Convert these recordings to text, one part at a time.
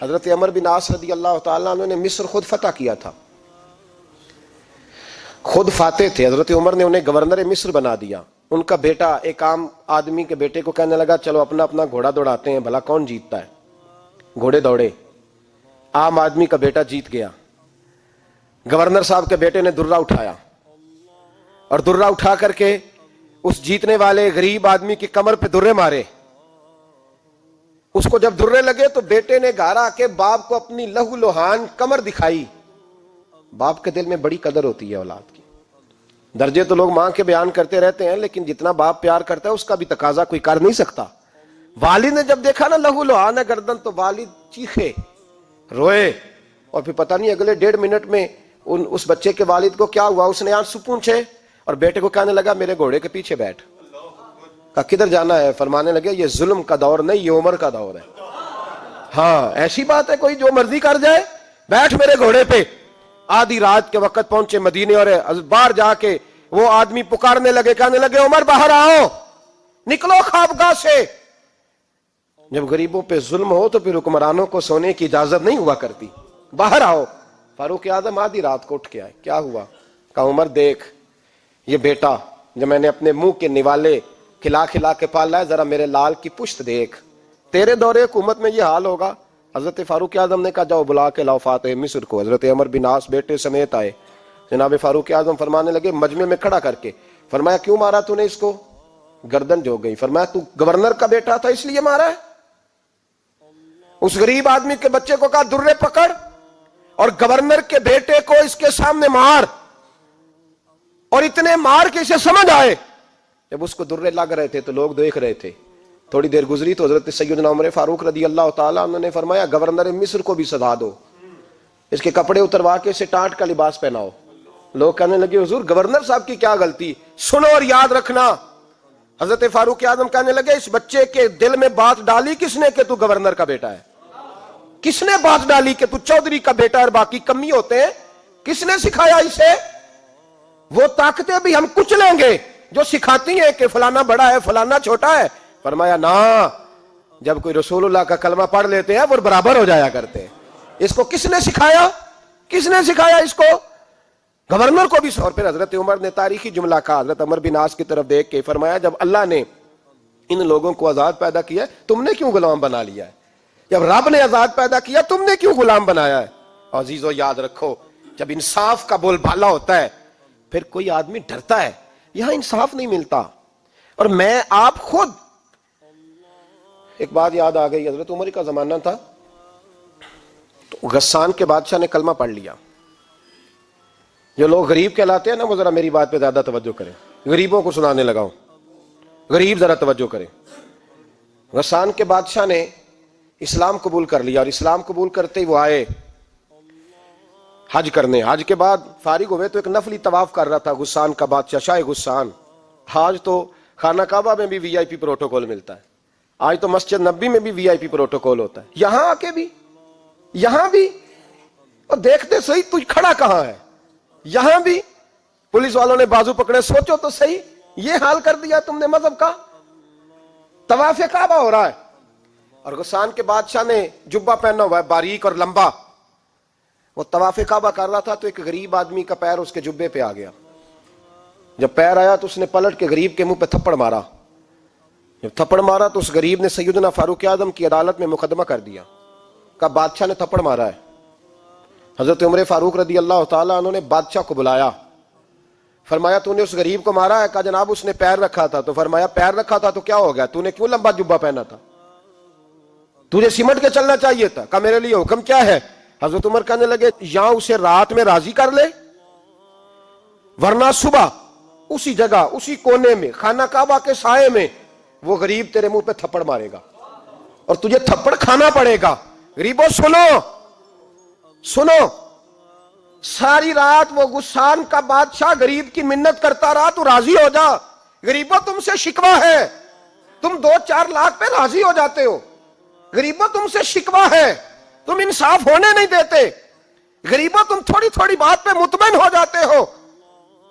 حضرت عمر بن عاص رضی اللہ تعالیٰ عنہ نے مصر خود فتح کیا تھا، خود فاتح تھے. حضرت عمر نے انہیں گورنر مصر بنا دیا. ان کا بیٹا ایک عام آدمی کے بیٹے کو کہنے لگا چلو اپنا اپنا گھوڑا دوڑاتے ہیں، بھلا کون جیتتا ہے. گھوڑے دوڑے، عام آدمی کا بیٹا جیت گیا. گورنر صاحب کے بیٹے نے درہ اٹھایا اور درہ اٹھا کر کے اس جیتنے والے غریب آدمی کی کمر پہ درے مارے. اس کو جب درے لگے تو بیٹے نے گھر آ کے باپ کو اپنی لہو لوہان کمر دکھائی. باپ کے دل میں بڑی قدر ہوتی ہے اولاد کی. درجے تو لوگ ماں کے بیان کرتے رہتے ہیں، لیکن جتنا باپ پیار کرتا ہے اس کا بھی تقاضا کوئی کر نہیں سکتا. والد نے جب دیکھا نا لہو لوہان ہے گردن، تو والد چیخے، روئے، اور پھر پتہ نہیں اگلے 1.5 منٹ میں اس بچے کے والد کو کیا ہوا. اس نے آنسو پونچھے اور بیٹے کو کہنے لگا میرے گھوڑے کے پیچھے بیٹھ. کہا کدھر جانا ہے؟ فرمانے لگے یہ ظلم کا دور نہیں، یہ عمر کا دور ہے. ہاں ایسی بات ہے کوئی جو مرضی کر جائے؟ بیٹھ میرے گھوڑے پہ. آدھی رات کے وقت پہنچے مدینے اور باہر جا کے وہ آدمی پکارنے لگے، کہنے لگے عمر باہر آؤ، نکلو خوابگاہ سے. جب غریبوں پہ ظلم ہو تو پھر حکمرانوں کو سونے کی اجازت نہیں ہوا کرتی. باہر آؤ. فاروق اعظم آدھی رات کو اٹھ کے آئے. کیا ہوا؟ کہا عمر دیکھ یہ بیٹا جو میں نے اپنے منہ کے نوالے کھلا کھلا کے پالا ہے، ذرا میرے لال کی پشت دیکھ. تیرے دورے حکومت میں یہ حال ہوگا. حضرت فاروق اعظم نے کہا جاؤ بلا کے لاؤ فاتح مصر کو. حضرت عمر بن عاص بیٹے سمیت آئے. جناب فاروق اعظم فرمانے لگے مجمع میں کھڑا کر کے، فرمایا کیوں مارا تو نے اس کو؟ گردن جو گئی. فرمایا تو گورنر کا بیٹا تھا اس لیے مارا ہے؟ اس غریب آدمی کے بچے کو کہا درے پکڑ اور گورنر کے بیٹے کو اس کے سامنے مار، اور اتنے مار کے اسے سمجھ آئے. جب اس کو درے لگ رہے تھے تو لوگ دیکھ رہے تھے. تھوڑی دیر گزری تو حضرت سیدنا عمر فاروق رضی اللہ تعالیٰ عنہ نے فرمایا گورنر مصر کو بھی سزا دو، اس کے کپڑے اتروا کے اسے ٹانٹ کا لباس پہناؤ. لوگ کہنے لگے حضور گورنر صاحب کی کیا غلطی؟ سنو اور یاد رکھنا. حضرت فاروق اعظم کہنے لگے اس بچے کے دل میں بات ڈالی کس نے کہ تو گورنر کا بیٹا ہے؟ کس نے بات ڈالی کہ تو چودھری کا بیٹا اور باقی کمی ہوتے ہیں؟ کس نے سکھایا اسے؟ وہ طاقتیں بھی ہم کچھ لیں گے جو سکھاتی ہیں کہ فلانا بڑا ہے فلانا چھوٹا ہے. فرمایا نا، جب کوئی رسول اللہ کا کلمہ پڑھ لیتے ہیں وہ برابر ہو جایا کرتے ہیں. اس کو کس نے سکھایا؟ کس نے سکھایا اس کو؟ گورنر کو بھی. اور پھر حضرت عمر نے تاریخی جملہ کہا حضرت عمر بن عاص کی طرف دیکھ کے، فرمایا جب اللہ نے ان لوگوں کو آزاد پیدا کیا ہے تم نے کیوں غلام بنا لیا ہے؟ جب رب نے آزاد پیدا کیا تم نے کیوں غلام بنایا ہے؟ عزیزو یاد رکھو جب انصاف کا بول بالا ہوتا ہے پھر کوئی آدمی ڈرتا ہے. یہاں انصاف نہیں ملتا. اور میں آپ خود ایک بات یاد آ گئی. حضرت عمر کا زمانہ تھا تو غسان کے بادشاہ نے کلمہ پڑھ لیا. جو لوگ غریب کہلاتے ہیں نا وہ ذرا میری بات پہ زیادہ توجہ کریں. غریبوں کو سنانے لگا ہوں، غریب ذرا توجہ کریں. غسان کے بادشاہ نے اسلام قبول کر لیا اور اسلام قبول کرتے ہی وہ آئے حج کرنے. حج کے بعد فارغ ہوئے تو ایک نفلی طواف کر رہا تھا غسان کا بادشاہ شاہ غسان. آج تو خانہ کعبہ میں بھی VIP پروٹوکول ملتا ہے، آج تو مسجد نبی میں بھی VIP پروٹوکول ہوتا ہے. یہاں آ کے بھی، یہاں بھی، اور دیکھتے صحیح تو کھڑا کہاں ہے. یہاں بھی پولیس والوں نے بازو پکڑے. سوچو تو صحیح یہ حال کر دیا تم نے مذہب کا. طواف کعبہ ہو رہا ہے اور غسان کے بادشاہ نے جبہ پہنا ہوا ہے باریک اور لمبا. وہ طواف کعبہ کر رہا تھا تو ایک غریب آدمی کا پیر اس کے جبے پہ آ گیا. جب پیر آیا تو اس نے پلٹ کے غریب کے منہ پہ تھپڑ مارا. جب تھپڑ مارا تو اس غریب نے سیدنا فاروق اعظم کی عدالت میں مقدمہ کر دیا. کہا بادشاہ نے تھپڑ مارا ہے. حضرت عمر فاروق رضی اللہ تعالیٰ عنہ نے بادشاہ کو بلایا. فرمایا تو نے اس غریب کو مارا ہے؟ کہا جناب اس نے پیر رکھا تھا. تو فرمایا پیر رکھا تھا تو کیا ہو گیا؟ تو نے کیوں لمبا جبہ پہنا تھا؟ تجھے سمٹ کے چلنا چاہیے تھا. کہا میرے لیے حکم کیا ہے؟ حضرت عمر کہنے لگے یہاں اسے رات میں راضی کر لے، ورنہ صبح اسی جگہ اسی کونے میں خانہ کعبہ کے سائے میں وہ غریب تیرے منہ پہ تھپڑ مارے گا اور تجھے تھپڑ کھانا پڑے گا. غریبوں سنو سنو، ساری رات وہ غسان کا بادشاہ غریب کی منت کرتا رہا تو راضی ہو جا. غریبوں تم سے شکوہ ہے، تم 2-4 لاکھ پہ راضی ہو جاتے ہو. غریبوں تم سے شکوہ ہے، تم انصاف ہونے نہیں دیتے. غریبوں تم تھوڑی تھوڑی بات پہ مطمئن ہو جاتے ہو.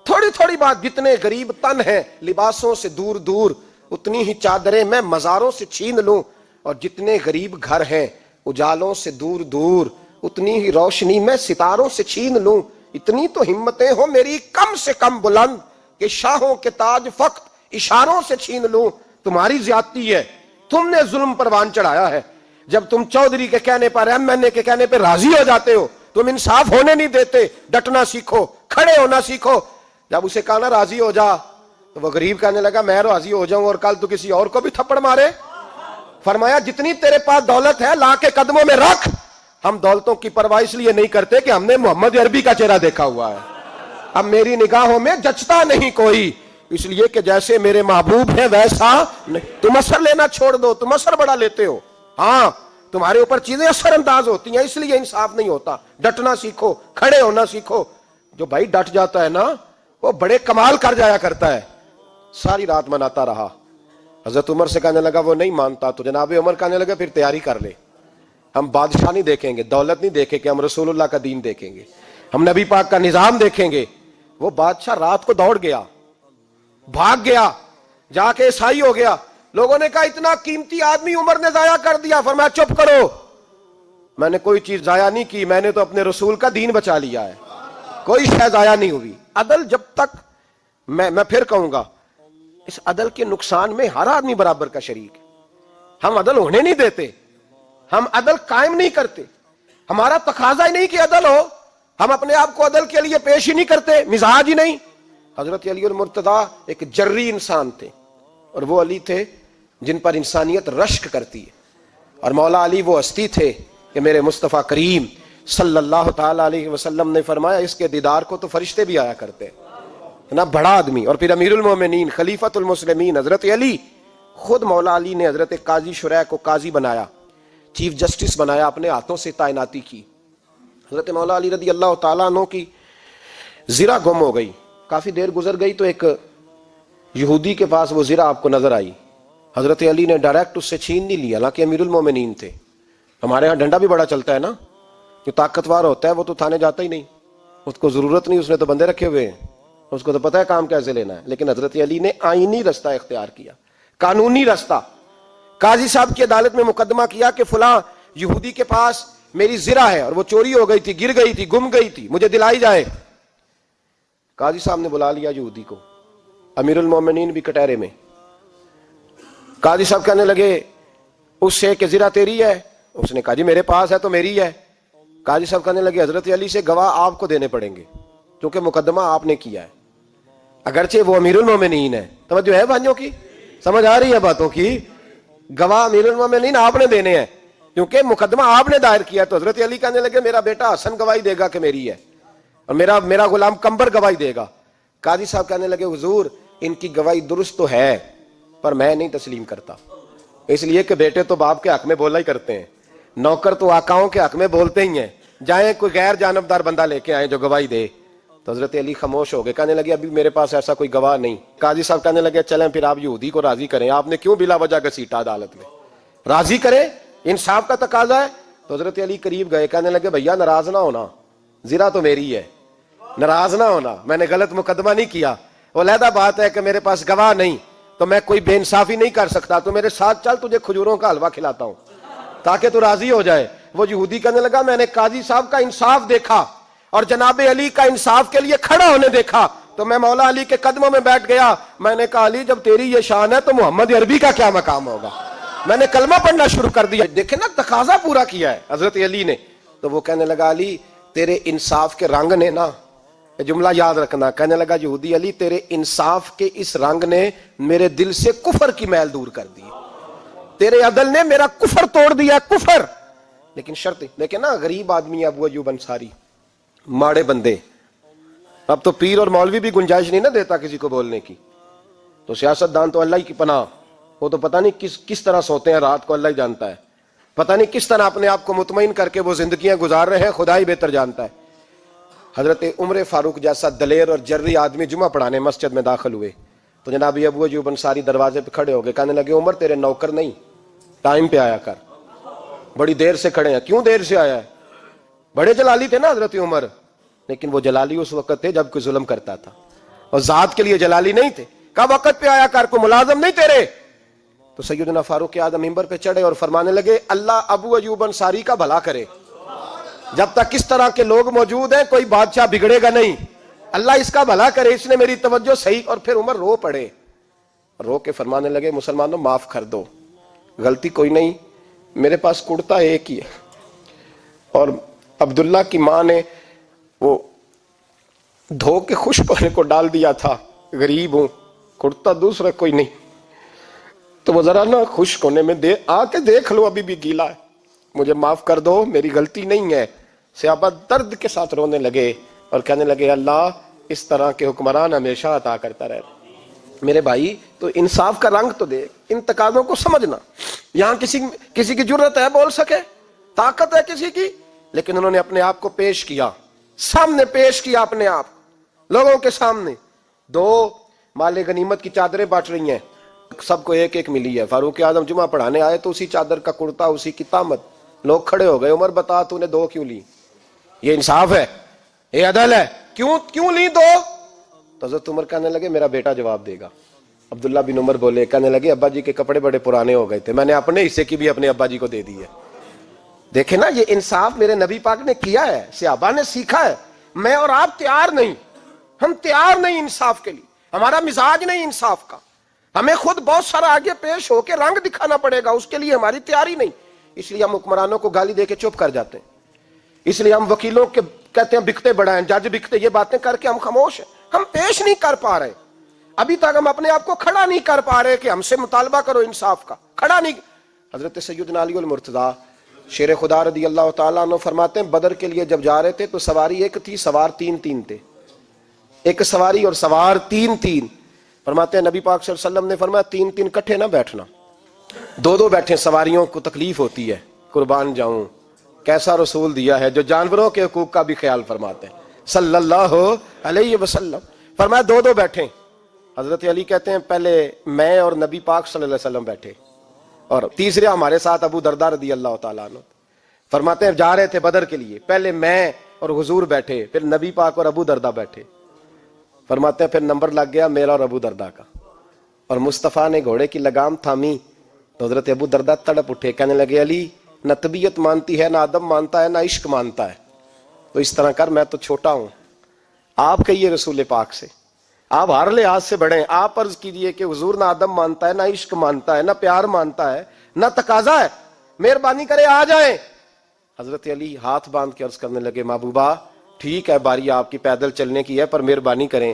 تھوڑی تھوڑی بات، جتنے غریب تن ہیں لباسوں سے دور دور اتنی ہی چادریں میں مزاروں سے چھین لوں، اور جتنے غریب گھر ہیں اجالوں سے دور دور اتنی ہی روشنی میں ستاروں سے چھین لوں. اتنی تو ہمتیں ہو میری کم سے کم بلند کہ شاہوں کے تاج فقط اشاروں سے چھین لوں. تمہاری زیادتی ہے, تم نے ظلم پروان چڑھایا ہے. جب تم چودھری کے کہنے پر, ایم این اے کے کہنے پہ راضی ہو جاتے ہو, تم انصاف ہونے نہیں دیتے. ڈٹنا سیکھو, کھڑے ہونا سیکھو. جب اسے کہا نا راضی ہو جا, تو وہ غریب کہنے لگا میں راضی ہو جاؤں اور کل تو کسی اور کو بھی تھپڑ مارے. فرمایا جتنی تیرے پاس دولت ہے لا کے قدموں میں رکھ. ہم دولتوں کی پرواہ اس لیے نہیں کرتے کہ ہم نے محمد عربی کا چہرہ دیکھا ہوا ہے. اب میری نگاہوں میں جچتا نہیں کوئی, اس لیے کہ جیسے میرے محبوب ہیں ویسا نہیں. تم اثر لینا چھوڑ دو, تم اثر بڑا لیتے ہو. ہاں تمہارے اوپر چیزیں اثر انداز ہوتی ہیں, اس لیے انصاف نہیں ہوتا. ڈٹنا سیکھو, کھڑے ہونا سیکھو. جو بھائی ڈٹ جاتا ہے نا وہ بڑے کمال کر جایا کرتا ہے. ساری رات مناتا رہا. حضرت عمر سے کہنے لگا وہ نہیں مانتا, تو جناب عمر کہنے لگا پھر تیاری کر لے. ہم بادشاہ نہیں دیکھیں گے, دولت نہیں دیکھیں گے, ہم رسول اللہ کا دین دیکھیں گے, ہم نبی پاک کا نظام دیکھیں گے. وہ بادشاہ رات کو دوڑ گیا, بھاگ گیا, جا کے عیسائی ہو گیا. لوگوں نے کہا اتنا قیمتی آدمی عمر نے ضائع کر دیا. فرمایا چپ کرو, میں نے کوئی چیز ضائع نہیں کی, میں نے تو اپنے رسول کا دین بچا لیا ہے. کوئی شے ضائع نہیں ہوئی. عدل جب تک, میں پھر کہوں گا, اس عدل کے نقصان میں ہر آدمی برابر کا شریک ہے. ہم عدل ہونے نہیں دیتے, ہم عدل قائم نہیں کرتے. ہمارا تقاضا ہی نہیں کہ عدل ہو, ہم اپنے آپ کو عدل کے لیے پیش ہی نہیں کرتے, مزاج ہی نہیں. حضرت علی المرتضیٰ ایک جری انسان تھے, اور وہ علی تھے جن پر انسانیت رشک کرتی ہے. اور مولا علی وہ ہستی تھے کہ میرے مصطفیٰ کریم صلی اللہ تعالی علیہ وسلم نے فرمایا اس کے دیدار کو تو فرشتے بھی آیا کرتے. نا بڑا آدمی, اور پھر امیر المومنین خلیفۃ المسلمین حضرت علی. خود مولا علی نے حضرت قاضی شریح کو قاضی بنایا, چیف جسٹس بنایا, اپنے ہاتھوں سے تعیناتی کی. حضرت مولا علی رضی اللہ تعالیٰ عنہ کی زرہ گم ہو گئی. کافی دیر گزر گئی تو ایک یہودی کے پاس وہ زرہ آپ کو نظر آئی. حضرت علی نے ڈائریکٹ اس سے چھین نہیں لیا, حالانکہ امیر المومنین تھے. ہمارے ہاں ڈنڈا بھی بڑا چلتا ہے نا, جو طاقتور ہوتا ہے وہ تو تھانے جاتا ہی نہیں, اس کو ضرورت نہیں, اس نے تو بندے رکھے ہوئے ہیں, اس کو تو پتہ ہے کام کیسے لینا ہے. لیکن حضرت علی نے آئینی رستہ اختیار کیا, قانونی رستہ. قاضی صاحب کی عدالت میں مقدمہ کیا کہ فلاں یہودی کے پاس میری زرہ ہے اور وہ چوری ہو گئی تھی, گر گئی تھی, گم گئی تھی, مجھے دلائی جائے. قاضی صاحب نے بلا لیا یہودی کو, امیر المومنین بھی کٹہرے میں. قاضی صاحب کہنے لگے اس سے کہ زرہ تیری ہے؟ اس نے کہا جی میرے پاس ہے تو میری ہے. قاضی صاحب کہنے لگے حضرت علی سے گواہ آپ کو دینے پڑیں گے کیونکہ مقدمہ آپ نے کیا ہے, اگرچہ وہ امیر المومنین ہے. توجہ ہے بھائیوں کی, سمجھ آ رہی ہے باتوں کی؟ گواہ امیر المومنین آپ نے دینے ہیں کیونکہ مقدمہ آپ نے دائر کیا. تو حضرت علی کہنے لگے میرا بیٹا حسن گواہی دے گا کہ میری ہے, اور میرا غلام کمبر گواہی دے گا. قاضی صاحب کہنے لگے حضور ان کی گواہی درست تو ہے پر میں نہیں تسلیم کرتا, اس لیے کہ بیٹے تو باپ کے حق میں بولا ہی کرتے ہیں, نوکر تو آقاؤں کے حق میں بولتے ہی ہیں. جائیں کوئی غیر جانبدار بندہ لے کے آئے جو گواہی دے. تو حضرت علی خاموش ہو گئے, کہنے لگے ابھی میرے پاس ایسا کوئی گواہ نہیں. قاضی صاحب کہنے لگے چلیں پھر آپ یہودی کو راضی کریں, آپ نے کیوں بلا وجہ گھسیٹا عدالت میں, راضی کریں, انصاف کا تقاضا ہے. تو حضرت علی قریب گئے, کہنے لگے بھیا ناراض نہ ہونا, زرہ تو میری ہے, ناراض نہ ہونا, میں نے غلط مقدمہ نہیں کیا. وہ علیحدہ بات ہے کہ میرے پاس گواہ نہیں تو میں کوئی بے انصافی نہیں کر سکتا, تو میرے ساتھ چل تجھے کھجوروں کا حلوہ کھلاتا ہوں تاکہ تو راضی ہو جائے. وہ یہودی کہنے لگا میں نے قاضی صاحب کا انصاف دیکھا اور جناب علی کا انصاف کے لیے کھڑا ہونے دیکھا تو میں مولا علی کے قدموں میں بیٹھ گیا. میں نے کہا علی جب تیری یہ شان ہے تو محمد عربی کا کیا مقام ہوگا. میں نے کلمہ پڑھنا شروع کر دیا. دیکھیں نا تقاضا پورا کیا ہے حضرت علی نے. تو وہ کہنے لگا علی تیرے انصاف کے رنگ نے نا, جملہ یاد رکھنا, کہنے لگا یہودی علی تیرے انصاف کے اس رنگ نے میرے دل سے کفر کی میل دور کر دی, تیرے عدل نے میرا کفر توڑ دیا, کفر. لیکن شرط دیکھیں نا, غریب آدمی ابو ایوب انصاری, ماڑے بندے, اب تو پیر اور مولوی بھی گنجائش نہیں نہ دیتا کسی کو بولنے کی. تو سیاست دان تو اللہ ہی کی پناہ, وہ تو پتہ نہیں کس طرح سوتے ہیں رات کو, اللہ ہی جانتا ہے. پتہ نہیں کس طرح اپنے آپ کو مطمئن کر کے وہ زندگیاں گزار رہے ہیں, خدا ہی بہتر جانتا ہے. حضرت عمر فاروق جیسا دلیر اور جرری آدمی جمعہ پڑھانے مسجد میں داخل ہوئے تو جناب ابو ایوب انصاری دروازے پہ کھڑے ہو گئے, کہنے لگے عمر تیرے نوکر نہیں, ٹائم پہ آیا کر, بڑی دیر سے کھڑے ہیں. کیوں دیر سے آیا ہے؟ بڑے جلالی تھے نا حضرت عمر, لیکن وہ جلالی اس وقت تھے جب کوئی ظلم کرتا تھا, اور ذات کے لیے جلالی نہیں تھے. کہا وقت پہ آیا کر, کو ملازم نہیں تیرے. تو سیدنا فاروق اعظم منبر پہ چڑھے اور فرمانے لگے اللہ ابو ایوب انصاری کا بھلا کرے، جب تک اس طرح کے لوگ موجود ہیں کوئی بادشاہ بگڑے گا نہیں، اللہ اس کا بھلا کرے، اس نے میری توجہ صحیح۔ اور پھر عمر رو پڑے، رو کے فرمانے لگے مسلمانوں معاف کر دو، غلطی کوئی نہیں، میرے پاس کرتا ایک ہی ہے، اور عبداللہ کی ماں نے وہ دھو کے خشک ہونے کو ڈال دیا تھا، غریب ہوں، کرتا دوسرا کوئی نہیں، تو وہ ذرا نا خشک ہونے میں آ کے دیکھ لو ابھی بھی گیلا ہے، مجھے معاف کر دو، میری غلطی نہیں ہے۔ صحابہ درد کے ساتھ رونے لگے اور کہنے لگے اللہ اس طرح کے حکمران ہمیشہ عطا کرتا رہے۔ میرے بھائی تو انصاف کا رنگ تو دیکھ، ان تقاضوں کو سمجھنا۔ یہاں کسی کی جرت ہے بول سکے، طاقت ہے کسی کی، لیکن انہوں نے اپنے آپ کو پیش کیا، سامنے پیش کیا اپنے آپ لوگوں کے سامنے۔ دو مال غنیمت کی چادریں بانٹ رہی ہیں، سب کو ایک ایک ملی ہے۔ فاروق اعظم جمعہ پڑھانے آئے تو اسی چادر کا کرتا، اسی کی تامت، لوگ کھڑے ہو گئے، عمر بتا تو نے دو کیوں لی؟ یہ انصاف ہے، یہ عدل ہے، کیوں لی دو؟ تو حضرت عمر کہنے لگے میرا بیٹا جواب دے گا۔ عبداللہ بن عمر بولے، کہنے لگے ابا جی کے کپڑے بڑے پرانے ہو گئے تھے، میں نے اپنے حصے کی بھی اپنے ابا جی کو دے دی ہے۔ دیکھیں نا، یہ انصاف میرے نبی پاک نے کیا ہے، صحابہ نے سیکھا ہے۔ میں اور آپ تیار نہیں، ہم تیار نہیں انصاف کے لیے، ہمارا مزاج نہیں انصاف کا، ہمیں خود بہت سارا آگے پیش ہو کے رنگ دکھانا پڑے گا، اس کے لیے ہماری تیاری نہیں۔ اس لیے ہم حکمرانوں کو گالی دے کے چپ کر جاتے ہیں، اس لیے ہم وکیلوں کے کہتے ہیں بکتے بڑا ہیں، جج بکتے، یہ باتیں کر کے ہم خاموش ہیں، ہم پیش نہیں کر پا رہے، ابھی تک ہم اپنے آپ کو کھڑا نہیں کر پا رہے کہ ہم سے مطالبہ کرو انصاف کا، کھڑا نہیں۔ حضرت سیدنا علی المرتضیٰ شیر خدا رضی اللہ تعالیٰ عنہ فرماتے ہیں بدر کے لیے جب جا رہے تھے تو سواری ایک تھی، سوار تین تھے، ایک سواری اور سوار تین۔ فرماتے ہیں نبی پاک صلی اللہ علیہ وسلم نے فرمایا تین کٹھے نہ بیٹھنا، دو بیٹھیں، سواریوں کو تکلیف ہوتی ہے، قربان جاؤں کیسا رسول دیا ہے جو جانوروں کے حقوق کا بھی خیال فرماتے ہیں صلی اللہ علیہ وسلم۔ فرمایا دو بیٹھیں۔ حضرت علی کہتے ہیں پہلے میں اور نبی پاک صلی اللہ علیہ وسلم بیٹھے، اور تیسرے ہمارے ساتھ ابو درداء رضی اللہ تعالیٰ عنہ۔ فرماتے ہیں جا رہے تھے بدر کے لیے، پہلے میں اور حضور بیٹھے، پھر نبی پاک اور ابو درداء بیٹھے۔ فرماتے ہیں پھر نمبر لگ گیا میرا اور ابو درداء کا، اور مصطفیٰ نے گھوڑے کی لگام تھامی تو حضرت ابو درداء تڑپ اٹھے، کہنے لگے علی نہ طبیعت مانتی ہے، نہ ادب مانتا ہے، نہ عشق مانتا ہے، تو اس طرح کر، میں تو چھوٹا ہوں، آپ کہیے رسول پاک سے، آپ ہر لحاظ سے بڑے ہیں، آپ عرض کیجئے کہ حضور نہ ادب مانتا ہے، نہ عشق مانتا ہے، نہ پیار مانتا ہے، نہ تقاضا ہے، مہربانی کرے آ جائیں۔ حضرت علی ہاتھ باندھ کے عرض کرنے لگے محبوبہ ٹھیک ہے، باری آپ کی پیدل چلنے کی ہے، پر مہربانی کریں،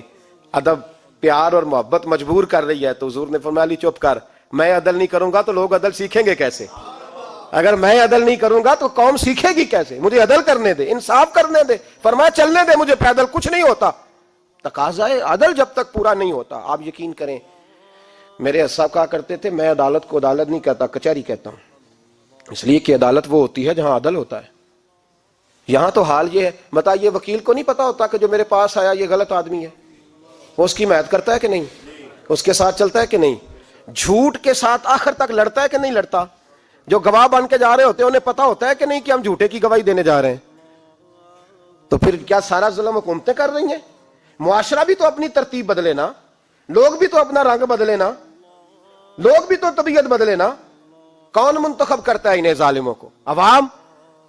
ادب پیار اور محبت مجبور کر رہی ہے۔ تو حضور نے فرمایا علی چپ کر، میں عدل نہیں کروں گا تو لوگ عدل سیکھیں گے کیسے؟ اگر میں عدل نہیں کروں گا تو قوم سیکھے گی کیسے؟ مجھے عدل کرنے دے، انصاف کرنے دے۔ فرمایا چلنے دے مجھے پیدل، کچھ نہیں ہوتا، تقاضا ہے عدل جب تک پورا نہیں ہوتا۔ آپ یقین کریں میرے اساتذہ کہا کرتے تھے میں عدالت کو عدالت نہیں کہتا، کچہری کہتا ہوں، اس لیے کہ عدالت وہ ہوتی ہے جہاں عدل ہوتا ہے۔ یہاں تو حال یہ ہے، بتائیے وکیل کو نہیں پتا ہوتا کہ جو میرے پاس آیا یہ غلط آدمی ہے، وہ اس کی حمایت کرتا ہے کہ نہیں، اس کے ساتھ چلتا ہے کہ نہیں، جھوٹ کے ساتھ آخر تک لڑتا ہے کہ نہیں لڑتا؟ جو گواہ بن کے جا رہے ہوتے ہیں انہیں پتا ہوتا ہے کہ نہیں کہ ہم جھوٹے کی گواہی دینے جا رہے ہیں؟ تو پھر کیا سارا ظلم حکومتیں کر رہی ہیں؟ معاشرہ بھی تو اپنی ترتیب بدلے نا، لوگ بھی تو اپنا رنگ بدلے نا، لوگ بھی تو طبیعت بدلے نا۔ کون منتخب کرتا ہے انہیں ظالموں کو؟ عوام،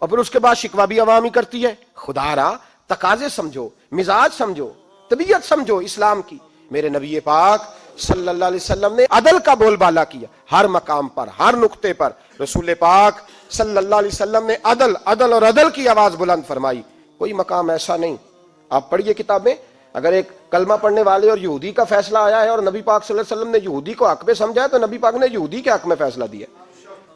اور پھر اس کے بعد شکوہ بھی عوام ہی کرتی ہے۔ خدا را تقاضے سمجھو، مزاج سمجھو، طبیعت سمجھو اسلام کی۔ میرے نبی پاک صلی اللہ علیہ وسلم نے عدل کا بول بالا کیا، ہر مقام پر، ہر نقطے پر رسول پاک صلی اللہ علیہ وسلم نے عدل عدل اور عدل کی آواز بلند فرمائی۔ کوئی مقام ایسا نہیں، آپ پڑھیے کتابیں، اگر ایک کلمہ پڑھنے والے اور یہودی کا فیصلہ آیا ہے اور نبی پاک صلی اللہ علیہ وسلم نے یہودی کو حق میں سمجھا ہے تو نبی پاک نے یہودی کے حق میں فیصلہ دیا۔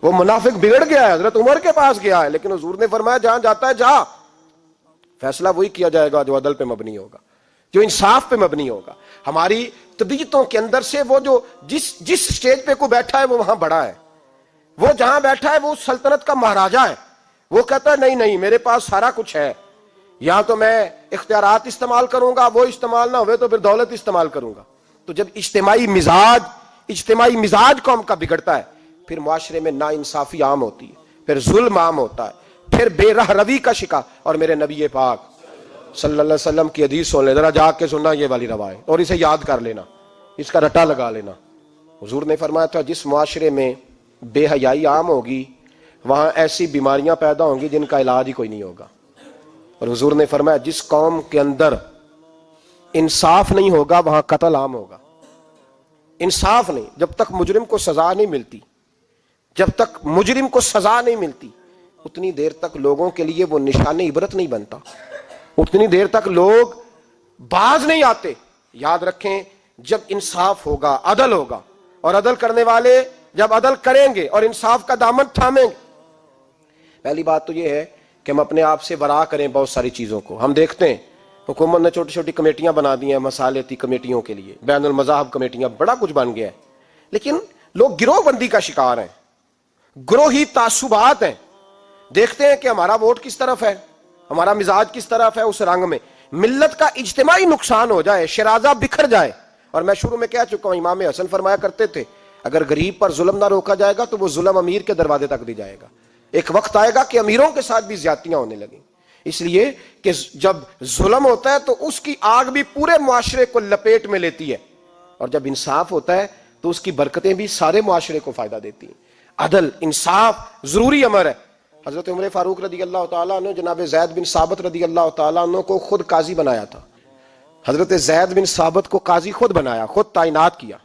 وہ منافق بگڑ گیا ہے، حضرت عمر کے پاس گیا ہے، لیکن حضور نے فرمایا جہاں جاتا ہے جا، فیصلہ وہی کیا جائے گا جو عدل پہ مبنی ہوگا، جو انصاف پہ مبنی ہوگا۔ ہماری طبیعتوں کے اندر سے وہ جو جس سٹیج پہ کوئی بیٹھا ہے وہ وہاں بڑا ہے، وہ جہاں بیٹھا ہے وہ سلطنت کا مہاراجہ ہے، وہ کہتا ہے نہیں نہیں میرے پاس سارا کچھ ہے، یہاں تو میں اختیارات استعمال کروں گا، وہ استعمال نہ ہوئے تو پھر دولت استعمال کروں گا۔ تو جب اجتماعی مزاج قوم کا بگڑتا ہے پھر معاشرے میں ناانصافی عام ہوتی ہے، پھر ظلم عام ہوتا ہے، پھر بے رہ روی کا شکار۔ اور میرے نبی پاک صلی اللہ علیہ وسلم کی حدیث سن لے ذرا، جا کے سننا یہ والی روایت، اور اسے یاد کر لینا، اس کا رٹا لگا لینا۔ حضور نے فرمایا تھا جس معاشرے میں بے حیائی عام ہوگی وہاں ایسی بیماریاں پیدا ہوں گی جن کا علاج ہی کوئی نہیں ہوگا. اور حضور نے فرمایا جس قوم کے اندر انصاف نہیں ہوگا وہاں قتل عام ہوگا. انصاف نہیں، جب تک مجرم کو سزا نہیں ملتی، جب تک مجرم کو سزا نہیں ملتی اتنی دیر تک لوگوں کے لیے وہ نشان عبرت نہیں بنتا، اتنی دیر تک لوگ باز نہیں آتے. یاد رکھیں جب انصاف ہوگا، عدل ہوگا، اور عدل کرنے والے جب عدل کریں گے اور انصاف کا دامن تھامیں گے. پہلی بات تو یہ ہے کہ ہم اپنے آپ سے ورا کریں بہت ساری چیزوں کو. ہم دیکھتے ہیں حکومت نے چھوٹی چھوٹی کمیٹیاں بنا دی ہیں مصالحتی کمیٹیوں کے لیے، بین المذاہب کمیٹیاں، بڑا کچھ بن گیا ہے، لیکن لوگ گروہ بندی کا شکار ہیں، گروہی تعصبات ہیں. دیکھتے ہیں کہ ہمارا ووٹ کس طرف ہے، ہمارا مزاج کس طرف ہے، اس رنگ میں ملت کا اجتماعی نقصان ہو جائے، شرازہ بکھر جائے. اور میں شروع میں کہہ چکا ہوں، امام حسن فرمایا کرتے تھے اگر غریب پر ظلم نہ روکا جائے گا تو وہ ظلم امیر کے دروازے تک بھی جائے گا. ایک وقت آئے گا کہ امیروں کے ساتھ بھی زیادتیاں ہونے لگیں، اس لیے کہ جب ظلم ہوتا ہے تو اس کی آگ بھی پورے معاشرے کو لپیٹ میں لیتی ہے، اور جب انصاف ہوتا ہے تو اس کی برکتیں بھی سارے معاشرے کو فائدہ دیتی ہیں. عدل، انصاف ضروری امر ہے. حضرت عمر فاروق رضی اللہ تعالیٰ عنہ جناب زید بن ثابت رضی اللہ تعالیٰ عنہ کو خود قاضی بنایا تھا. حضرت زید بن ثابت کو قاضی خود بنایا، خود تعینات کیا.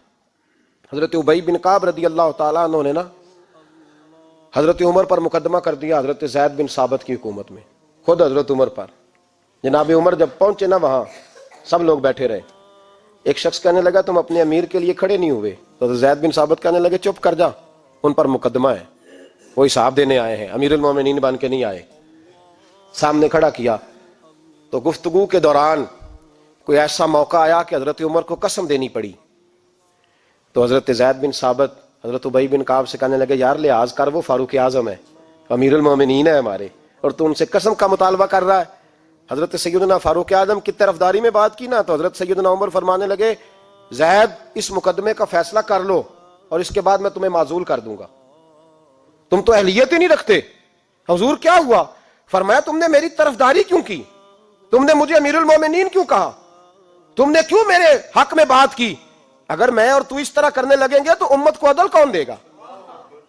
حضرت ابی بن کعب رضی اللہ تعالیٰ عنہ نے نا حضرت عمر پر مقدمہ کر دیا حضرت زید بن ثابت کی حکومت میں، خود حضرت عمر پر. جناب عمر جب پہنچے نا وہاں سب لوگ بیٹھے رہے. ایک شخص کہنے لگا تم اپنے امیر کے لیے کھڑے نہیں ہوئے، تو زید بن ثابت کہنے لگے چپ کر جا، ان پر مقدمہ ہے، وہ حساب دینے آئے ہیں، امیر المومنین بن کے نہیں آئے. سامنے کھڑا کیا تو گفتگو کے دوران کوئی ایسا موقع آیا کہ حضرت عمر کو قسم دینی پڑی. تو حضرت زید بن ثابت حضرت ابی بن کعب سے کہنے لگے یار لحاظ کر، وہ فاروق اعظم ہے، امیر المومنین ہے ہمارے، اور تو ان سے قسم کا مطالبہ کر رہا ہے. حضرت سیدنا فاروق اعظم کی طرفداری میں بات کی نا تو حضرت سیدنا عمر فرمانے لگے زید اس مقدمے کا فیصلہ کر لو اور اس کے بعد میں تمہیں معزول کر دوں گا، تم تو اہلیت ہی نہیں رکھتے. حضور کیا ہوا؟ فرمایا تم نے میری طرفداری کیوں کی، تم نے مجھے امیر المومنین کیوں کہا، تم نے کیوں میرے حق میں بات کی؟ اگر میں اور تو اس طرح کرنے لگیں گے تو امت کو عدل کون دے گا؟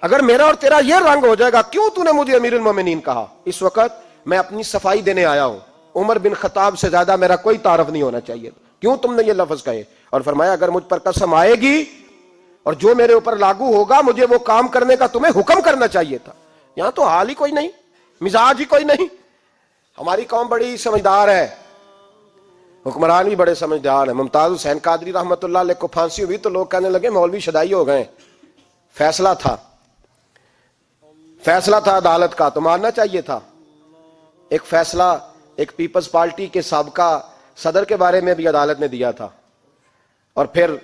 اگر میرا اور تیرا یہ رنگ ہو جائے گا، کیوں تو نے مجھے امیر المومنین کہا؟ اس وقت میں اپنی صفائی دینے آیا ہوں، عمر بن خطاب سے زیادہ میرا کوئی تعارف نہیں ہونا چاہیے، کیوں تم نے یہ لفظ کہے؟ اور فرمایا اگر مجھ پر قسم آئے گی اور جو میرے اوپر لاگو ہوگا مجھے وہ کام کرنے کا تمہیں حکم کرنا چاہیے تھا. یہاں تو حال ہی کوئی نہیں، مزاج ہی کوئی نہیں. ہماری قوم بڑی سمجھدار ہے، حکمران بھی بڑے سمجھدار ہیں. ممتاز حسین قادری رحمۃ اللہ علیہ کو پھانسی ہوئی تو لوگ کہنے لگے مولوی شدائی ہو گئے. فیصلہ تھا عدالت کا تو ماننا چاہیے تھا. ایک فیصلہ ایک پیپلز پارٹی کے سابقہ صدر کے بارے میں بھی عدالت نے دیا تھا، اور پھر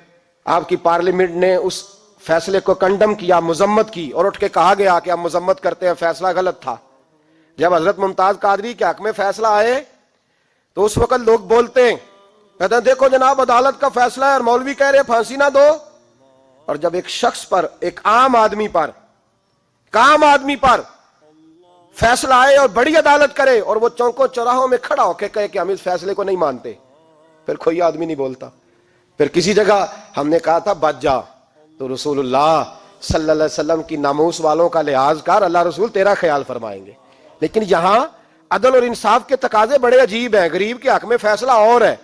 آپ کی پارلیمنٹ نے اس فیصلے کو کنڈم کیا، مذمت کی، اور اٹھ کے کہا گیا کہ ہم مذمت کرتے ہیں، فیصلہ غلط تھا. جب حضرت ممتاز قادری کے حق میں فیصلہ آئے تو اس وقت لوگ بولتے ہیں، کہتے ہیں دیکھو جناب عدالت کا فیصلہ ہے اور مولوی کہہ رہے پھانسی نہ دو. اور جب ایک شخص پر، ایک عام آدمی پر فیصلہ آئے اور بڑی عدالت کرے اور وہ چوکوں چوراہوں میں کھڑا ہو کے کہے کہ ہم اس فیصلے کو نہیں مانتے، پھر کوئی آدمی نہیں بولتا. پھر کسی جگہ ہم نے کہا تھا بچ جا، تو رسول اللہ صلی اللہ علیہ وسلم کی ناموس والوں کا لحاظ کر، اللہ رسول تیرا خیال فرمائیں گے. لیکن یہاں عدل اور انصاف کے تقاضے بڑے عجیب ہیں. غریب کے حق میں فیصلہ اور ہے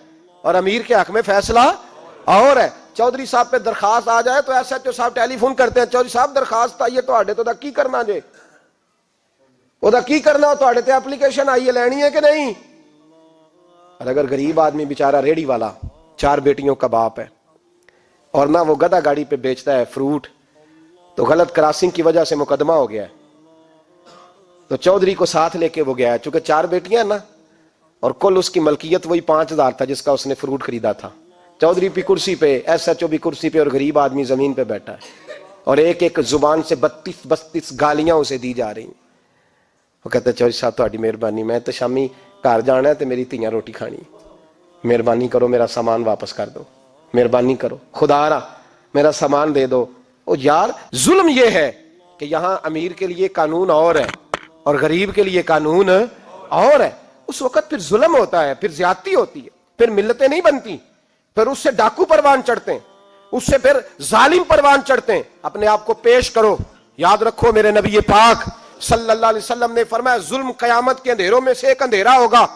اور امیر کے حق میں فیصلہ اور ہے. چودھری صاحب پہ درخواست آ جائے تو ایس ایچ او صاحب ٹیلی فون کرتے ہیں، چودھری صاحب درخواست آئیے تو کی کرنا جے، وہ کی کرنا تے تے اپلیکیشن آئیے لینی ہے کہ نہیں. اور اگر غریب آدمی بیچارہ ریڑی والا 4 بیٹیوں کا باپ ہے اور نہ وہ گدھا گاڑی پہ بیچتا ہے فروٹ، تو غلط کراسنگ کی وجہ سے مقدمہ ہو گیا ہے، تو چودھری کو ساتھ لے کے وہ گیا ہے، چونکہ 4 بیٹیاں نا اور کل اس کی ملکیت وہی 5000 تھا جس کا اس نے فروٹ خریدا تھا. چودھری بھی کرسی پہ، ایس ایچ او بھی کرسی پہ، اور غریب آدمی زمین پہ بیٹھا ہے، اور ایک ایک زبان سے 32 گالیاں اسے دی جا رہی. وہ کہتا ہے چودھری صاحب تہاڈی مہربانی، میں تو شامی گھر جانا ہے تو میری تیاں روٹی کھانی، مہربانی کرو میرا سامان واپس کر دو، مہربانی کرو خدا را میرا سامان دے دو. او یار ظلم یہ ہے کہ یہاں امیر کے لیے قانون اور ہے اور غریب کے لیے قانون اور ہے. اس وقت پھر ظلم ہوتا ہے، پھر زیادتی ہوتی ہے، پھر ملتیں نہیں بنتی، پھر اس سے ڈاکو پروان چڑھتے ہیں. اس سے پھر ظالم پروان چڑھتے ہیں. اپنے آپ کو پیش کرو. یاد رکھو میرے نبی پاک صلی اللہ علیہ وسلم نے فرمایا ظلم قیامت کے اندھیروں میں سے ایک اندھیرا ہوگا.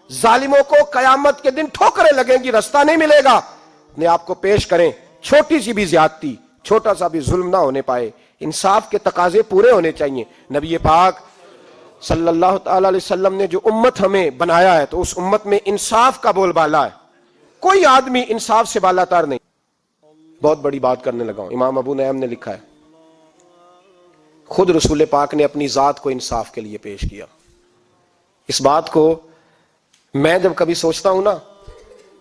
ظالموں کو قیامت کے دن ٹھوکریں لگیں گی, رستہ نہیں ملے گا. اپنے آپ کو پیش کریں, چھوٹی سی بھی زیادتی, چھوٹا سا بھی ظلم نہ ہونے پائے. انصاف کے تقاضے پورے ہونے چاہیے. نبی پاک صلی اللہ تعالی علیہ وسلم نے جو امت ہمیں بنایا ہے تو اس امت میں انصاف کا بول بالا ہے. کوئی آدمی انصاف سے بالا تر نہیں. بہت بڑی بات کرنے لگا ہوں. امام ابو نعیم نے لکھا ہے, خود رسول پاک نے اپنی ذات کو انصاف کے لیے پیش کیا. اس بات کو میں جب کبھی سوچتا ہوں نا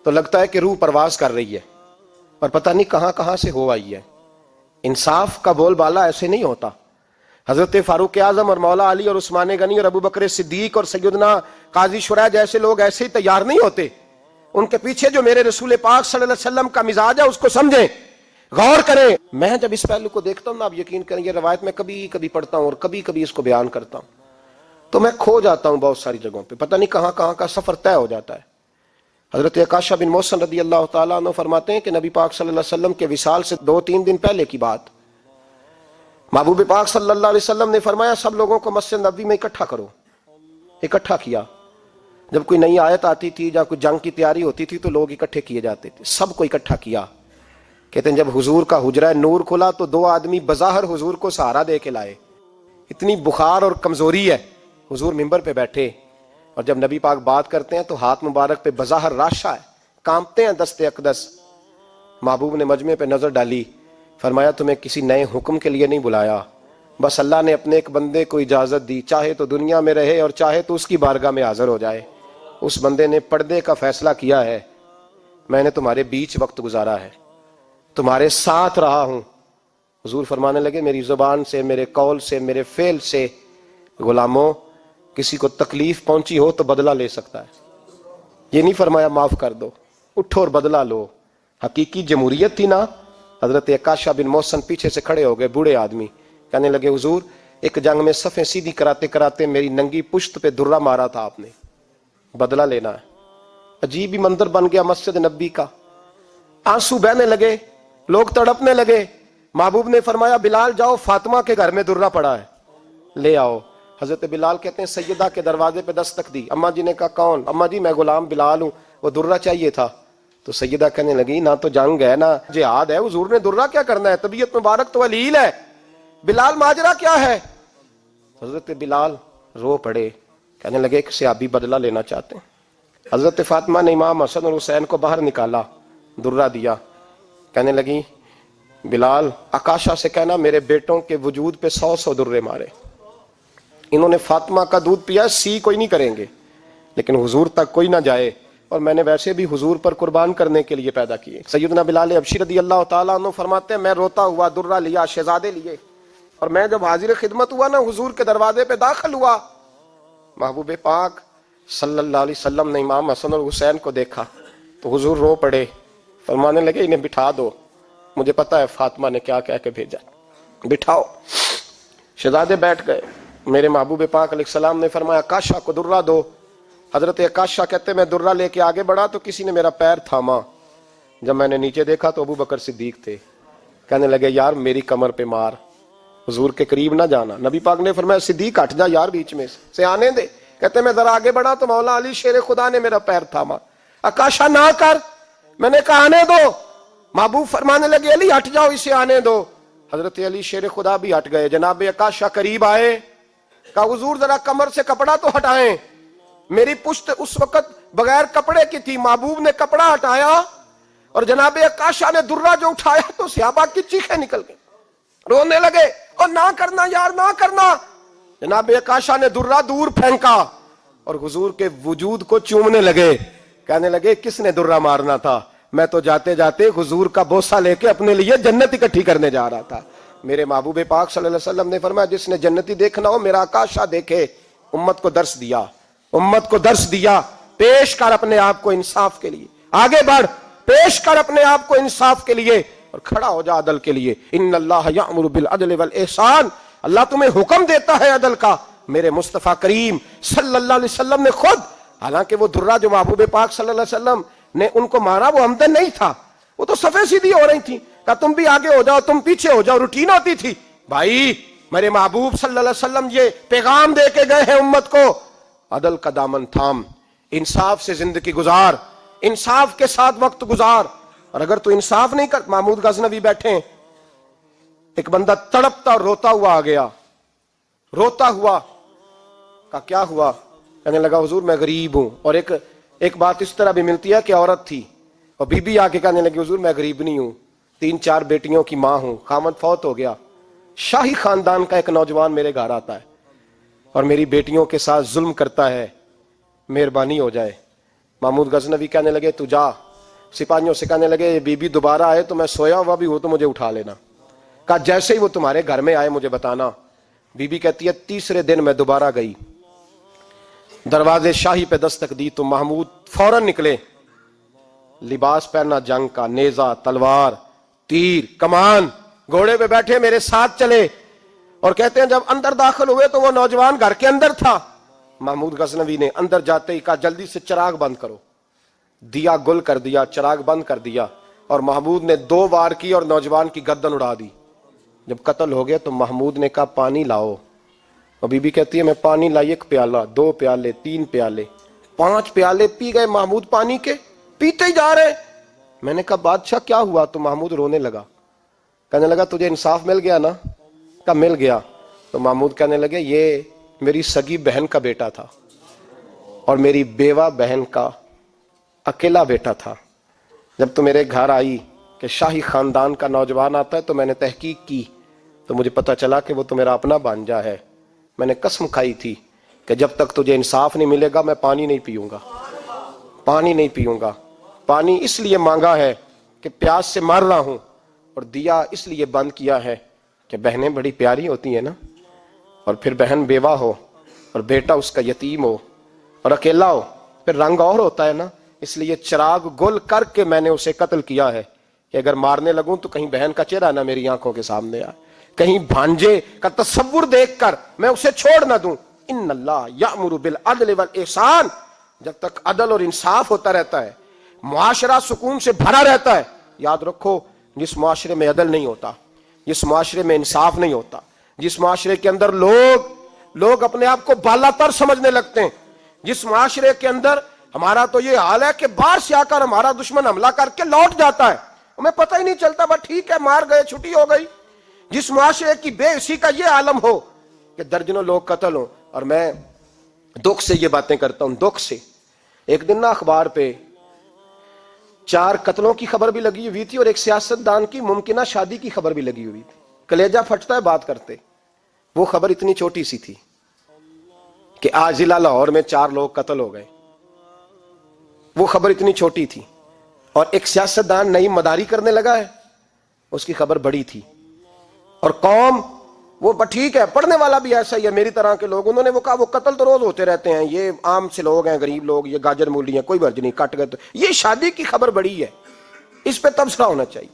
تو لگتا ہے کہ روح پرواز کر رہی ہے, پر پتہ نہیں کہاں کہاں سے ہو آئی ہے. انصاف کا بول بالا ایسے نہیں ہوتا. حضرت فاروق اعظم اور مولا علی اور عثمان غنی اور ابو بکر صدیق اور سیدنا قاضی شرح جیسے لوگ ایسے ہی تیار نہیں ہوتے. ان کے پیچھے جو میرے رسول پاک صلی اللہ علیہ وسلم کا مزاج ہے اس کو سمجھیں, غور کریں. میں جب اس پہلو کو دیکھتا ہوں نا, آپ یقین کریں, یہ روایت میں کبھی کبھی پڑھتا ہوں اور کبھی کبھی اس کو بیان کرتا ہوں تو میں کھو جاتا ہوں بہت ساری جگہوں پہ. پتہ نہیں کہاں کہاں کا سفر طے ہو جاتا ہے. حضرت عکاشہ بن محصن رضی اللہ تعالیٰ عنہ فرماتے ہیں کہ نبی پاک صلی اللہ علیہ وسلم کے وصال سے 2-3 دن پہلے کی بات, محبوب پاک صلی اللہ علیہ وسلم نے فرمایا سب لوگوں کو مسجد نبوی میں اکٹھا کرو. اکٹھا کیا. جب کوئی نئی آیت آتی تھی یا کوئی جنگ کی تیاری ہوتی تھی تو لوگ اکٹھے کیے جاتے تھے. سب کو اکٹھا کیا. کہتے ہیں جب حضور کا حجرہ نور کھلا تو 2 آدمی بظاہر حضور کو سہارا دے کے لائے. اتنی بخار اور کمزوری ہے. حضور منبر پہ بیٹھے اور جب نبی پاک بات کرتے ہیں تو ہاتھ مبارک پہ بظاہر راشا ہے, کانپتے ہیں دستے اقدس. محبوب نے مجمع پہ نظر ڈالی, فرمایا تمہیں کسی نئے حکم کے لیے نہیں بلایا, بس اللہ نے اپنے ایک بندے کو اجازت دی, چاہے تو دنیا میں رہے اور چاہے تو اس کی بارگاہ میں حاضر ہو جائے. اس بندے نے پردے کا فیصلہ کیا ہے. میں نے تمہارے بیچ وقت گزارا ہے, تمہارے ساتھ رہا ہوں. حضور فرمانے لگے میری زبان سے, میرے قول سے, میرے فعل سے غلاموں کسی کو تکلیف پہنچی ہو تو بدلہ لے سکتا ہے. یہ نہیں فرمایا معاف کر دو, اٹھو اور بدلہ لو. حقیقی جمہوریت تھی نا. حضرت عکاشہ بن محصن پیچھے سے کھڑے ہو گئے, بوڑھے آدمی, کہنے لگے حضور ایک جنگ میں صفیں سیدھی کراتے کراتے میری ننگی پشت پہ درہ مارا تھا آپ نے, بدلہ لینا ہے. عجیب ہی منظر بن گیا مسجد نبی کا. آنسو بہنے لگے, لوگ تڑپنے لگے. محبوب نے فرمایا بلال جاؤ, فاطمہ کے گھر میں درہ پڑا ہے, لے آؤ. حضرت بلال کہتے ہیں سیدہ کے دروازے پہ دستک دی. اماں جی نے کہا کون؟ اماں جی میں غلام بلال ہوں, وہ درہ چاہیے تھا. تو سیدہ کہنے لگی نہ تو جنگ ہے نہ جہاد ہے, حضور نے درہ کیا کرنا ہے, طبیعت مبارک تو علیل ہے. بلال ماجرا کیا ہے؟ حضرت بلال رو پڑے, کہنے لگے ایک صحابی بدلہ لینا چاہتے ہیں. حضرت فاطمہ نے امام حسن اور حسین کو باہر نکالا, درہ دیا. کہنے لگی بلال عکاشہ سے کہنا میرے بیٹوں کے وجود پہ 100 درے مارے. انہوں نے فاطمہ کا دودھ پیا, سی کوئی نہیں کریں گے لیکن حضور تک کوئی نہ جائے, اور میں نے ویسے بھی حضور پر قربان کرنے کے لیے پیدا کیے. سیدنا بلال حبشی رضی اللہ تعالیٰ عنہ فرماتے ہیں میں روتا ہوا درہ لیا, شہزادے لیے, اور میں جب حاضر خدمت ہوا نا حضور کے دروازے پہ داخل ہوا, محبوب پاک صلی اللہ علیہ وسلم نے امام حسن اور حسین کو دیکھا تو حضور رو پڑے, فرمانے لگے انہیں بٹھا دو, مجھے پتا ہے فاطمہ نے کیا کہہ کے بھیجا, بٹھاؤ. شہزادے بیٹھ گئے. میرے محبوب پاک علیہ السلام نے فرمایا عکاشہ کو درہ دو. حضرت عکاشہ کہتے میں درہ لے کے آگے بڑھا تو کسی نے میرا پیر تھاما. جب میں نے نیچے دیکھا تو ابو بکر صدیق تھے. کہنے لگے یار میری کمر پہ مار, حضور کے قریب نہ جانا. نبی پاک نے فرمایا صدیق ہٹ جا یار, بیچ میں سے آنے دے. کہتے میں ذرا آگے بڑھا تو مولا علی شیر خدا نے میرا پیر تھاما. عکاشہ نہ کر, میں نے کہا آنے دو. محبوب فرمانے لگے علی ہٹ جاؤ, اسے آنے دو. حضرت علی شیر خدا بھی ہٹ گئے. جناب عکاشہ قریب آئے, کہا حضور ذرا کمر سے کپڑا تو ہٹائیں, میری پشت اس وقت بغیر کپڑے کی تھی. محبوب نے کپڑا ہٹایا اور جناب عکاشہ نے درہ جو اٹھایا تو صحابہ کی چیخیں نکل گئی, رونے لگے اور نہ کرنا یار نہ کرنا. جناب عکاشہ نے درہ دور پھینکا اور حضور کے وجود کو چومنے لگے. کہنے لگے کس نے درہ مارنا تھا, میں تو جاتے جاتے حضور کا بوسہ لے کے اپنے لیے جنت اکٹھی کرنے جا رہا تھا. میرے محبوب پاک صلی اللہ علیہ وسلم نے فرمایا جس نے جنتی دیکھنا ہو میرا عکاشہ دیکھے. امت کو درس دیا, امت کو درس دیا. پیش کر اپنے آپ کو انصاف کے لیے, آگے بڑھ, پیش کر اپنے آپ کو انصاف کے لیے اور کھڑا ہو جا عدل کے لیے. ان اللہ یأمر بالعدل والاحسان, اللہ تمہیں حکم دیتا ہے عدل کا. میرے مصطفیٰ کریم صلی اللہ علیہ وسلم نے خود, حالانکہ وہ درہ جو محبوب پاک صلی اللہ علیہ وسلم نے ان کو مارا وہ عمدن نہیں تھا, وہ تو صفیں سیدھی ہو رہی تھی, کہا تم بھی آگے ہو جاؤ, تم پیچھے ہو جاؤ, روٹین ہوتی تھی. بھائی میرے محبوب صلی اللہ علیہ وسلم یہ پیغام دے کے گئے ہیں امت کو, عدل کا دامن تھام, انصاف سے زندگی گزار, انصاف کے ساتھ وقت گزار. اور اگر تو انصاف نہیں کر, محمود غزنوی بیٹھے ہیں, ایک بندہ تڑپتا اور روتا ہوا آ گیا, روتا ہوا, کہا کیا ہوا؟ کہنے لگا حضور میں غریب ہوں. اور ایک بات اس طرح بھی ملتی ہے کہ عورت تھی اور بی بی آ کے کہنے لگی حضور میں غریب نہیں ہوں, 3-4 بیٹیوں کی ماں ہوں, خامد فوت ہو گیا, شاہی خاندان کا ایک نوجوان میرے گھر آتا ہے اور میری بیٹیوں کے ساتھ ظلم کرتا ہے, مہربانی ہو جائے. محمود غزنوی کہنے لگے تو جا, سپاہیوں سے کہنے لگے بی بی دوبارہ آئے تو میں سویا ہوا بھی ہوں تو مجھے اٹھا لینا. کہا جیسے ہی وہ تمہارے گھر میں آئے مجھے بتانا. بی بی کہتی ہے تیسرے دن میں دوبارہ گئی, دروازے شاہی پہ دستک دی تو محمود فوراً نکلے, لباس پہنا جنگ کا, نیزہ, تلوار, تیر, کمان, گھوڑے پہ بیٹھے میرے ساتھ چلے. اور کہتے ہیں جب اندر داخل ہوئے تو وہ نوجوان گھر کے اندر تھا. محمود غزنوی نے اندر جاتے ہی کہا جلدی سے چراغ بند کرو, دیا گل کر دیا, چراغ بند کر دیا, اور محمود نے 2 وار کی اور نوجوان کی گردن اڑا دی. جب قتل ہو گیا تو محمود نے کہا پانی لاؤ, اور بی بی کہتی ہے میں پانی لائی, 1 پیالہ, 2 پیالے, 3 پیالے, 5 پیالے پی گئے محمود پانی کے, پیتے ہی جا رہے. میں نے کہا بادشاہ کیا ہوا؟ تو محمود رونے لگا, کہنے لگا تجھے انصاف مل گیا نا؟ کہا مل گیا. تو محمود کہنے لگے یہ میری سگی بہن کا بیٹا تھا اور میری بیوہ بہن کا اکیلا بیٹا تھا. جب تو میرے گھر آئی کہ شاہی خاندان کا نوجوان آتا ہے تو میں نے تحقیق کی تو مجھے پتا چلا کہ وہ تو میرا اپنا بانجا ہے. میں نے قسم کھائی تھی کہ جب تک تجھے انصاف نہیں ملے گا میں پانی نہیں پیوں گا, پانی نہیں پیوں گا. پانی اس لیے مانگا ہے کہ پیاس سے مر رہا ہوں, اور دیا اس لیے بند کیا ہے کہ بہنیں بڑی پیاری ہوتی ہیں نا, اور پھر بہن بیوہ ہو اور بیٹا اس کا یتیم ہو اور اکیلا ہو پھر رنگ اور ہوتا ہے نا. اس لیے چراغ گل کر کے میں نے اسے قتل کیا ہے کہ اگر مارنے لگوں تو کہیں بہن کا چہرہ نہ میری آنکھوں کے سامنے آئے, کہیں بھانجے کا تصور دیکھ کر میں اسے چھوڑ نہ دوں. ان اللہ یأمر بالعدل والاحسان, جب تک عدل اور انصاف ہوتا رہتا ہے, معاشرہ سکون سے بھرا رہتا ہے. یاد رکھو جس معاشرے میں عدل نہیں ہوتا, جس معاشرے میں انصاف نہیں ہوتا, جس معاشرے کے اندر لوگ اپنے آپ کو بالا تر سمجھنے لگتے ہیں, جس معاشرے کے اندر ہمارا تو یہ حال ہے کہ باہر سے آ کر ہمارا دشمن حملہ کر کے لوٹ جاتا ہے, ہمیں پتہ ہی نہیں چلتا, بس ٹھیک ہے مار گئے چھٹی ہو گئی. جس معاشرے کی بے حسی کا یہ عالم ہو کہ درجنوں لوگ قتل ہوں. اور میں دکھ سے یہ باتیں کرتا ہوں, دکھ سے. ایک دن نا اخبار پہ 4 قتلوں کی خبر بھی لگی ہوئی تھی اور ایک سیاستدان کی ممکنہ شادی کی خبر بھی لگی ہوئی تھی. کلیجہ پھٹتا ہے بات کرتے. وہ خبر اتنی چھوٹی سی تھی کہ آج ضلع لاہور میں 4 لوگ قتل ہو گئے. وہ خبر اتنی چھوٹی تھی, اور ایک سیاستدان نئی مداری کرنے لگا ہے, اس کی خبر بڑی تھی. اور قوم وہ ٹھیک ہے, پڑھنے والا بھی ایسا ہی ہے میری طرح کے لوگ, انہوں نے وہ کہا وہ قتل تو روز ہوتے رہتے ہیں, یہ عام سے لوگ ہیں, غریب لوگ, یہ گاجر مولی ہیں, کوئی مرض نہیں, کٹ گئے تو یہ شادی کی خبر بڑی ہے, اس پہ تبصرہ ہونا چاہیے.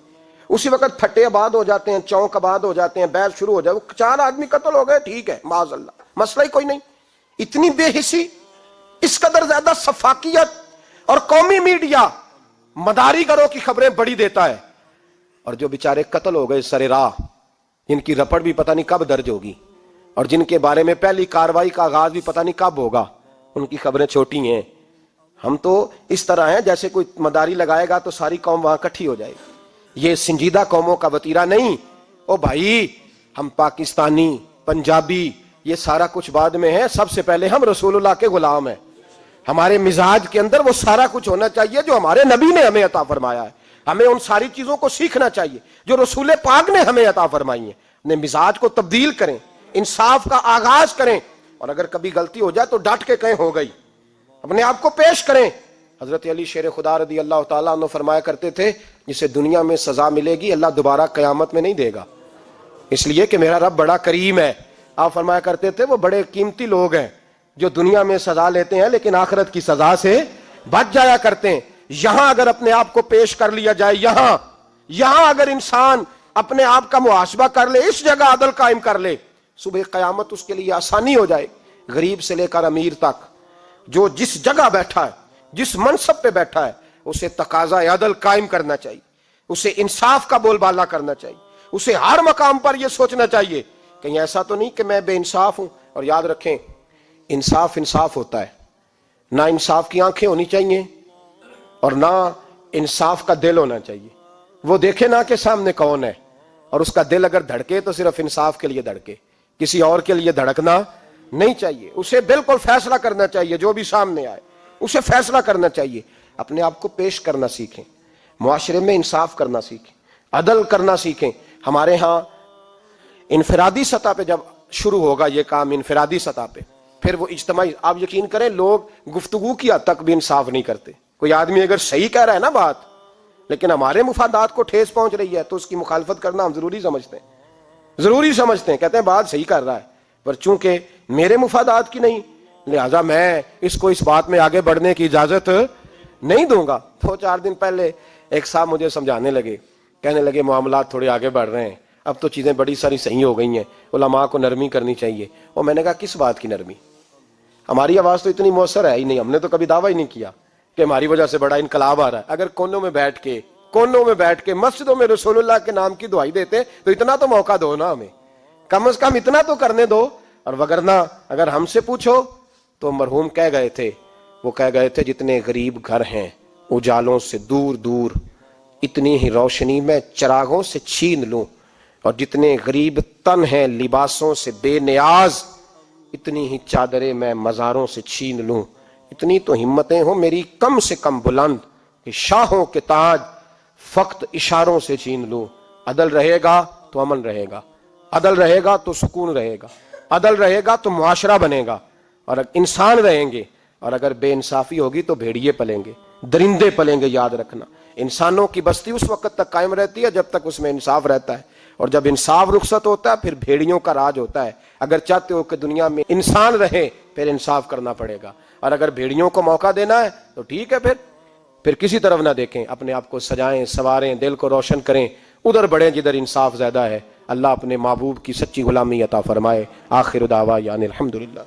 اسی وقت پھٹے آباد ہو جاتے ہیں, چونک آباد ہو جاتے ہیں, بحث شروع ہو جائے, وہ 4 آدمی قتل ہو گئے, ٹھیک ہے معاذ اللہ, مسئلہ ہی کوئی نہیں. اتنی بے حسی, اس قدر زیادہ سفاکیت, اور قومی میڈیا مداری گروں کی خبریں بڑی دیتا ہے, اور جو بیچارے قتل ہو گئے سر راہ, جن کی رپٹ بھی پتہ نہیں کب درج ہوگی اور جن کے بارے میں پہلی کاروائی کا آغاز بھی پتہ نہیں کب ہوگا, ان کی خبریں چھوٹی ہیں. ہم تو اس طرح ہیں جیسے کوئی مداری لگائے گا تو ساری قوم وہاں اکٹھی ہو جائے گی. یہ سنجیدہ قوموں کا وتیرہ نہیں. او بھائی, ہم پاکستانی, پنجابی, یہ سارا کچھ بعد میں ہے, سب سے پہلے ہم رسول اللہ کے غلام ہیں. ہمارے مزاج کے اندر وہ سارا کچھ ہونا چاہیے جو ہمارے نبی نے ہمیں عطا فرمایا ہے. ہمیں ان ساری چیزوں کو سیکھنا چاہیے جو رسول پاک نے ہمیں عطا فرمائی ہیں. اپنے مزاج کو تبدیل کریں, انصاف کا آغاز کریں, اور اگر کبھی غلطی ہو جائے تو ڈٹ کے کہیں ہو گئی, اپنے آپ کو پیش کریں. حضرت علی شیر خدا رضی اللہ تعالیٰ عنہ فرمایا کرتے تھے جسے دنیا میں سزا ملے گی اللہ دوبارہ قیامت میں نہیں دے گا, اس لیے کہ میرا رب بڑا کریم ہے. آپ فرمایا کرتے تھے وہ بڑے قیمتی لوگ ہیں جو دنیا میں سزا لیتے ہیں لیکن آخرت کی سزا سے بچ جایا کرتے ہیں. یہاں اگر اپنے آپ کو پیش کر لیا جائے, یہاں اگر انسان اپنے آپ کا محاسبہ کر لے, اس جگہ عدل قائم کر لے, صبح قیامت اس کے لیے آسانی ہو جائے. غریب سے لے کر امیر تک جو جس جگہ بیٹھا ہے, جس منصب پہ بیٹھا ہے, اسے تقاضا عدل قائم کرنا چاہیے. اسے انصاف کا بول بالا کرنا چاہیے، اسے ہر مقام پر یہ سوچنا چاہیے کہیں ایسا تو نہیں کہ میں بے انصاف ہوں۔ اور یاد رکھیں انصاف انصاف ہوتا ہے، نہ انصاف کی آنکھیں ہونی چاہیے اور نہ انصاف کا دل ہونا چاہیے۔ وہ دیکھے نہ کہ سامنے کون ہے، اور اس کا دل اگر دھڑکے تو صرف انصاف کے لیے دھڑکے، کسی اور کے لیے دھڑکنا نہیں چاہیے۔ اسے بالکل فیصلہ کرنا چاہیے، جو بھی سامنے آئے اسے فیصلہ کرنا چاہیے۔ اپنے آپ کو پیش کرنا سیکھیں، معاشرے میں انصاف کرنا سیکھیں، عدل کرنا سیکھیں۔ ہمارے ہاں انفرادی سطح پہ جب شروع ہوگا یہ کام، انفرادی سطح پہ، پھر وہ اجتماعی، آپ یقین کریں لوگ گفتگو کی حد تک بھی انصاف نہیں کرتے۔ کوئی آدمی اگر صحیح کہہ رہا ہے نا بات، لیکن ہمارے مفادات کو ٹھیس پہنچ رہی ہے، تو اس کی مخالفت کرنا ہم ضروری سمجھتے ہیں، کہتے ہیں بات صحیح کر رہا ہے، پر چونکہ میرے مفادات کی نہیں، لہذا میں اس کو اس بات میں آگے بڑھنے کی اجازت نہیں دوں گا۔ 2-4 دن پہلے ایک صاحب مجھے سمجھانے لگے، کہنے لگے معاملات تھوڑے آگے بڑھ رہے ہیں، اب تو چیزیں بڑی ساری صحیح ہو گئی ہیں، علماء کو نرمی کرنی چاہیے۔ اور میں نے کہا کس بات کی نرمی؟ ہماری آواز تو اتنی مؤثر ہے ہی نہیں، ہم نے تو کبھی دعویٰ ہی نہیں کیا کہ ہماری وجہ سے بڑا انقلاب آ رہا ہے۔ اگر کونوں میں بیٹھ کے مسجدوں میں رسول اللہ کے نام کی دعائی دیتے تو اتنا تو موقع دو نا ہمیں، کم از کم اتنا تو کرنے دو۔ اور وگرنہ اگر ہم سے پوچھو تو مرحوم کہہ گئے تھے جتنے غریب گھر ہیں اجالوں سے دور دور، اتنی ہی روشنی میں چراغوں سے چھین لوں، اور جتنے غریب تن ہیں لباسوں سے بے نیاز، اتنی ہی چادریں میں مزاروں سے چھین لوں۔ اتنی تو ہمتیں ہوں میری کم سے کم بلند کہ شاہوں کے تاج فقط اشاروں سے چھین لوں۔ عدل رہے گا تو امن رہے گا، عدل رہے گا تو سکون رہے گا، عدل رہے گا تو معاشرہ بنے گا، اور انسان رہیں گے۔ اور اگر بے انصافی ہوگی تو بھیڑیے پلیں گے، درندے پلیں گے۔ یاد رکھنا انسانوں کی بستی اس وقت تک قائم رہتی ہے جب تک اس میں انصاف رہتا ہے، اور جب انصاف رخصت ہوتا ہے پھر بھیڑیوں کا راج ہوتا ہے۔ اگر چاہتے ہو کہ دنیا میں انسان رہے پھر انصاف کرنا پڑے گا، اور اگر بھیڑیوں کو موقع دینا ہے تو ٹھیک ہے، پھر کسی طرف نہ دیکھیں، اپنے آپ کو سجائیں، سواریں، دل کو روشن کریں، ادھر بڑھیں جدھر انصاف زیادہ ہے۔ اللہ اپنے محبوب کی سچی غلامی عطا فرمائے۔ آخر دعوانا الحمدللہ۔